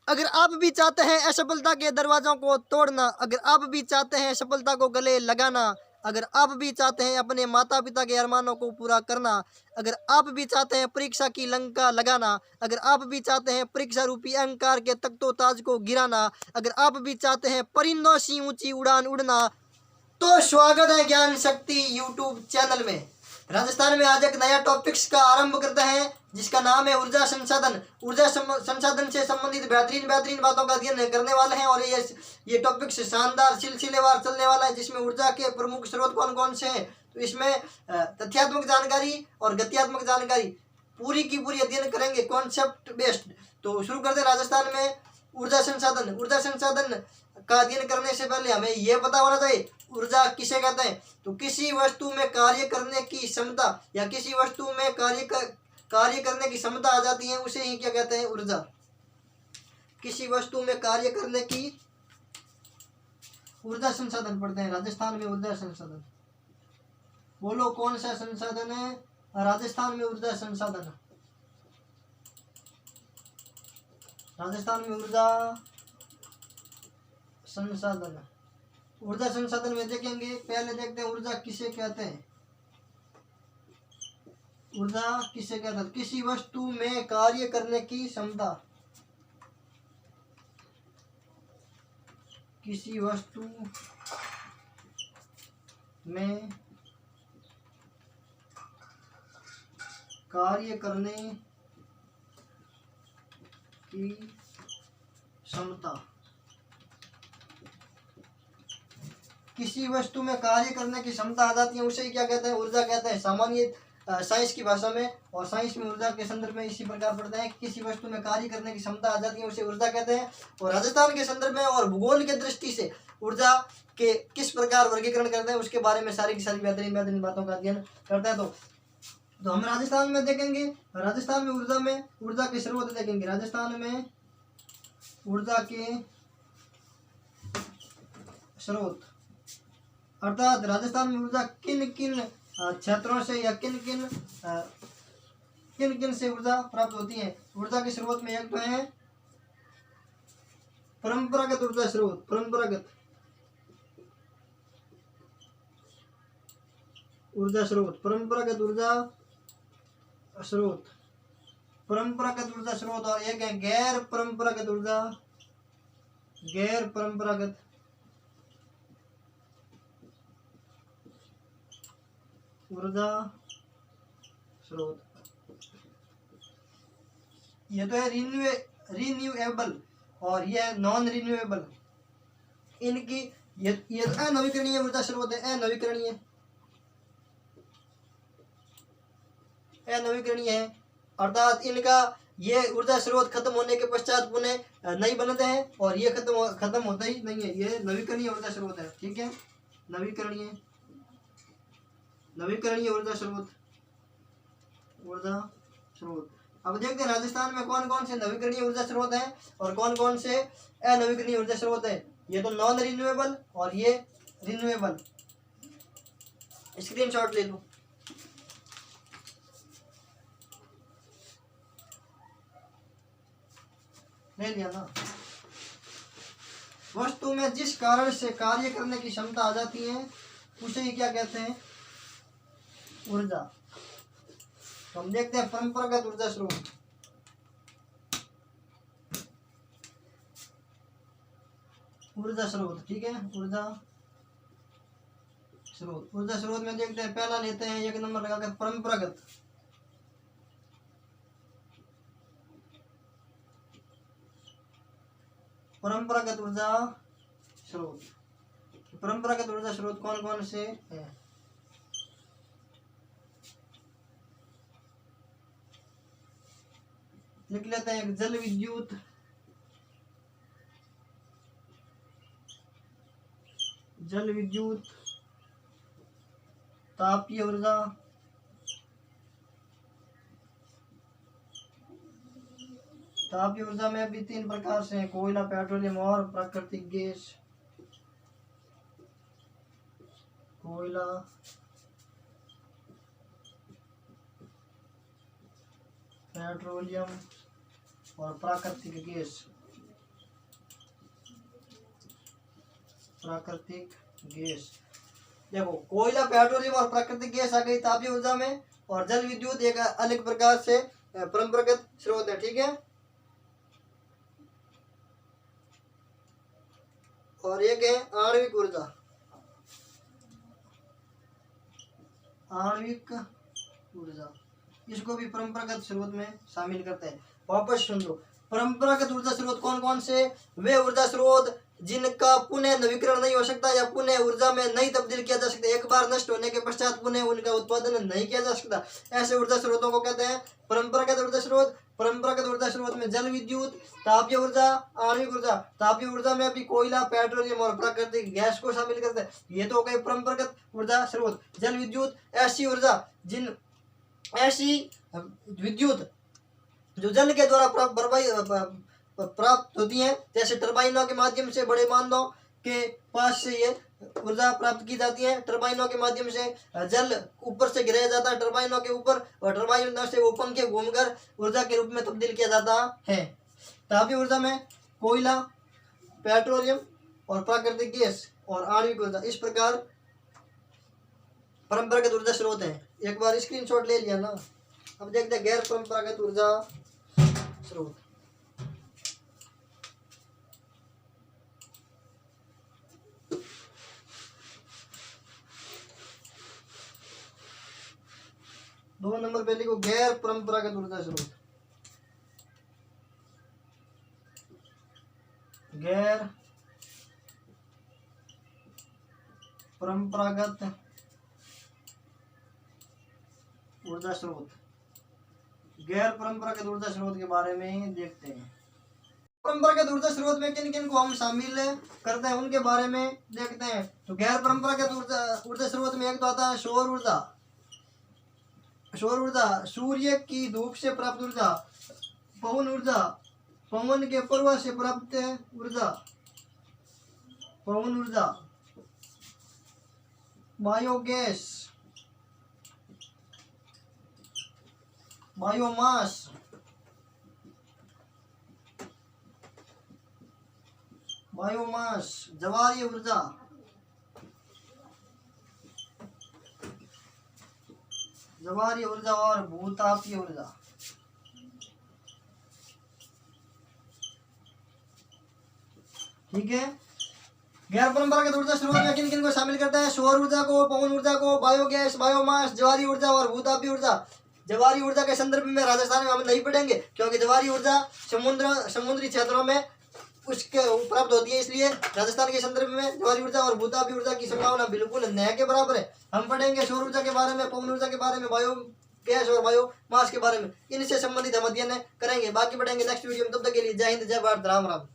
अगर आप भी चाहते हैं असफलता के दरवाजों को तोड़ना, अगर आप भी चाहते हैं सफलता को गले लगाना, अगर आप भी चाहते हैं अपने माता पिता के अरमानों को पूरा करना, अगर आप भी चाहते हैं परीक्षा की लंका लगाना, अगर आप भी चाहते हैं परीक्षा रूपी अहंकार के तख्तो ताज को गिराना, अगर आप भी चाहते हैं परिंदों सी ऊंची उड़ान उड़ना, तो स्वागत है ज्ञान शक्ति यूट्यूब चैनल में। राजस्थान में आज एक नया टॉपिक्स का आरंभ करते हैं जिसका नाम है ऊर्जा संसाधन। ऊर्जा संसाधन से संबंधित बेहतरीन बेहतरीन बातों का अध्ययन करने वाले हैं और ये टॉपिक्स शानदार सिलसिलेवार चलने वाला है, जिसमें ऊर्जा के प्रमुख स्रोत कौन कौन से हैं। तो इसमें तथ्यात्मक जानकारी और गत्यात्मक जानकारी पूरी की पूरी अध्ययन करेंगे, कॉन्सेप्ट बेस्ड। तो शुरू करते हैं। राजस्थान में ऊर्जा संसाधन। ऊर्जा संसाधन का अध्ययन करने से पहले हमें यह पता होना चाहिए ऊर्जा किसे कहते हैं। तो किसी वस्तु में कार्य करने की क्षमता या किसी वस्तु में कार्य करने की क्षमता आ जाती है, उसे ही क्या कहते हैं, ऊर्जा। किसी वस्तु में कार्य करने की ऊर्जा संसाधन पढ़ते हैं राजस्थान में। ऊर्जा संसाधन बोलो कौन सा संसाधन है राजस्थान में? ऊर्जा संसाधन। राजस्थान में ऊर्जा संसाधन। ऊर्जा संसाधन में देखेंगे, पहले देखते हैं ऊर्जा किसे कहते हैं। ऊर्जा किसे कहते हैं? किसी वस्तु में कार्य करने की क्षमता। किसी वस्तु में कार्य करने की क्षमता। किसी वस्तु में कार्य करने की क्षमता आ जाती है, उसे ही क्या कहते हैं, ऊर्जा कहते हैं। सामान्य साइंस की भाषा में और साइंस में ऊर्जा के संदर्भ में इसी प्रकार पढ़ते हैं। किसी वस्तु में कार्य करने की क्षमता आ जाती है, उसे ऊर्जा कहते हैं। और राजस्थान के संदर्भ में और भूगोल के दृष्टि से ऊर्जा के किस प्रकार वर्गीकरण करते हैं, उसके बारे में सारी की सारी बेहतरीन बेहतरीन बातों का अध्ययन करते हैं। तो हम राजस्थान में देखेंगे, राजस्थान में ऊर्जा के स्रोत देखेंगे। राजस्थान में ऊर्जा के स्रोत अर्थात राजस्थान में ऊर्जा किन किन क्षेत्रों से या किन किन से ऊर्जा प्राप्त होती है। ऊर्जा के स्रोत में एक तो है परंपरागत ऊर्जा स्रोत। परंपरागत ऊर्जा स्रोत। परंपरागत ऊर्जा स्रोत। परंपरागत ऊर्जा स्रोत। और एक है गैर परंपरागत ऊर्जा। गैर परंपरागत ऊर्जा स्रोत। ये तो है रिन्यूएबल और ये है नॉन रिन्यूएबल। इनकी ये अनवीकरणीय ऊर्जा स्रोत है। अनवीकरणीय है अर्थात इनका ये ऊर्जा स्रोत खत्म होने के पश्चात पुनः नहीं बनते हैं और ये खत्म होता ही नहीं है। ये नवीकरणीय ऊर्जा स्रोत है। ठीक है, नवीकरणीय ऊर्जा स्रोत। अब देखते हैं राजस्थान में कौन कौन से नवीकरणीय ऊर्जा स्रोत हैं और कौन कौन से अनवीकरणीय ऊर्जा स्रोत है। ये तो नॉन रिन्यूएबल और ये रिन्यूएबल। स्क्रीनशॉट ले लो। ले लिया ना। वस्तु में जिस कारण से कार्य करने की क्षमता आ जाती है, उसे ही क्या कहते हैं, ऊर्जा। तो हम देखते हैं परंपरागत ऊर्जा स्रोत। ठीक है, ऊर्जा स्रोत में देखते हैं, पहला लेते हैं एक नंबर लगाकर परंपरागत। परंपरागत ऊर्जा स्रोत। परंपरागत ऊर्जा स्रोत कौन कौन से हैं? लिख लेते हैं। एक जल विद्युत, तापीय ऊर्जा, तापीय ऊर्जा में भी 3 प्रकार से हैं, कोयला, पेट्रोलियम और प्राकृतिक गैस। कोयला, पेट्रोलियम और प्राकृतिक गैस। प्राकृतिक गैस। देखो कोयला, पेट्रोलियम और प्राकृतिक गैस आ गई तापीय ऊर्जा में, और जल विद्युत एक अलग प्रकार से परंपरागत स्रोत है। ठीक है, और एक है आणविक ऊर्जा। आणविक ऊर्जा, इसको भी परंपरागत स्रोत में शामिल करते हैं। वापस सुन लो, परंपरागत ऊर्जा स्रोत कौन कौन से? वे ऊर्जा स्रोत जिनका पुनः नवीकरण नहीं हो सकता या पुनः ऊर्जा में नहीं तब्दील किया जा सकता, एक बार नष्ट होने के पश्चात पुनः उनका उत्पादन नहीं किया जा सकता, ऐसे ऊर्जा स्रोतों को कहते हैं परंपरागत ऊर्जा स्रोत। परंपरागत ऊर्जा स्रोत में जल विद्युत, तापीय ऊर्जा, आणविक ऊर्जा। तापीय ऊर्जा में अभी कोयला, पेट्रोलियम और प्राकृतिक गैस को शामिल करते हैं। ये तो हो गए परंपरागत ऊर्जा स्रोत। जल विद्युत ऐसी ऊर्जा ऐसी विद्युत जो जल के द्वारा प्राप्त होती है, जैसे टरबाइनों के माध्यम से बड़े बांधों के पास से ये ऊर्जा प्राप्त की जाती है। टरबाइनों के माध्यम से जल ऊपर से गिराया जाता है टरबाइनों के ऊपर, और टरबाइनों से वो पंखे घूमकर ऊर्जा के रूप में तब्दील किया जाता है। तापीय ऊर्जा में कोयला, पेट्रोलियम और प्राकृतिक गैस और आणविक ऊर्जा, इस प्रकार परंपरागत ऊर्जा स्रोत है। एक बार स्क्रीनशॉट ले लिया ना। अब देखते हैं गैर परंपरागत ऊर्जा स्रोत। दो नंबर पे लिखो गैर परंपरागत ऊर्जा स्रोत। गैर परंपरागत ऊर्जा स्रोत। गैर परंपरागत ऊर्जा स्रोत के बारे में देखते हैं। परंपरागत ऊर्जा स्रोत में किन किन को हम शामिल करते हैं उनके बारे में देखते हैं। तो गैर परंपरागत ऊर्जा स्रोत में एक तो आता है सौर ऊर्जा। सौर ऊर्जा सूर्य की धूप से प्राप्त ऊर्जा। पवन ऊर्जा पवन के प्रवाह से प्राप्त ऊर्जा। पवन ऊर्जा। बायोगैस, बायोमास, बायोमास, ज्वारीय ऊर्जा, ज्वारीय ऊर्जा और भूतापीय ऊर्जा। ठीक है, गैर परंपरागत ऊर्जा स्रोत में किन किन को शामिल करता है? सौर ऊर्जा को, पवन ऊर्जा को, बायोगैस, बायोमास, ज्वारीय ऊर्जा और भूतापीय ऊर्जा। ज्वारीय ऊर्जा के संदर्भ में राजस्थान में हम नहीं पढ़ेंगे, क्योंकि ज्वारीय ऊर्जा समुद्री क्षेत्रों में उसके प्राप्त होती है, इसलिए राजस्थान के संदर्भ में ज्वारीय ऊर्जा और भूतापीय ऊर्जा की संभावना बिल्कुल न के बराबर है। हम पढ़ेंगे सौर ऊर्जा के बारे में, पवन ऊर्जा के बारे में, बायोगैस और बायोमास के बारे में, इनसे संबंधित हम अध्ययन करेंगे। बाकी पढ़ेंगे नेक्स्ट वीडियो में। तब तक के लिए जय हिंद, जय भारत, राम राम।